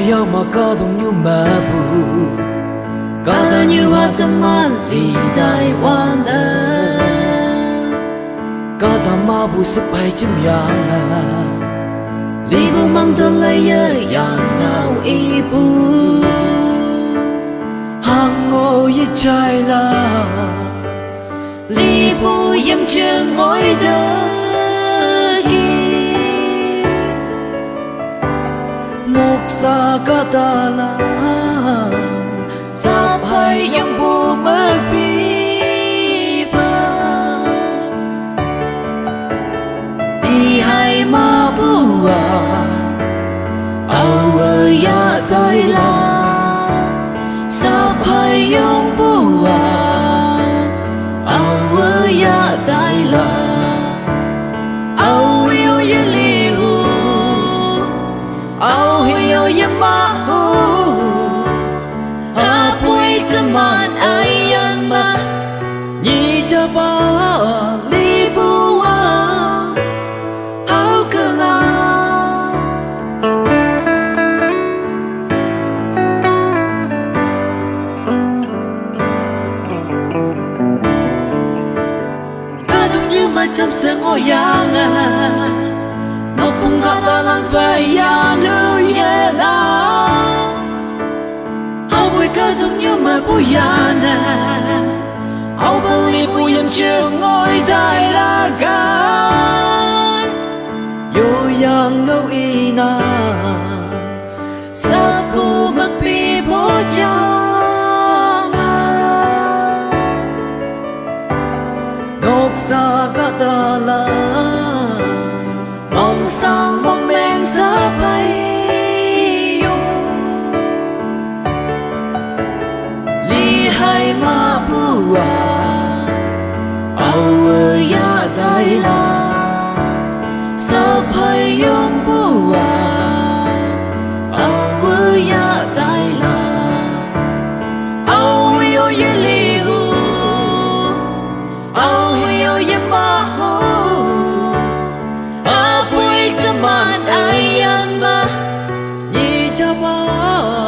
ရောက်မှာကားတော့ညမဘူးကားတညဝတ်မလီတိုင်းဝမ်းဒကားတမဘူးစပိုင်ချင်ရငါလီဘူးမန်တလေးရရနောက်အီဘူးဟာငိုရချိုင်လာလီဘူးယမ်ချင်ငိုဒsa ka ta la sa phai yang bu ma pi ba đi hai ma bu wa au ya zai la sa phai yang bu wa au ya zai la au yo ye li hu au ma ho ha pui zaman ayan ma ni cha ba li bu wa how kala ta đúng như mà chăm sương ngồi yang ngọc bung gạt ta lan về ya nữ ye la ca giống như mà bùi ya nè ao bali bùi em chưa ngồi đại la ca yo yang ngâu y na sa bu mặc pi bo ya ngọc sa ca ta la mong sang mong men sa bay hai ma bua au ya zai la sa phai yong bua au ya zai la au yo ye li hu au yo ye ma ho a pui zaman ayan ma ni cha ba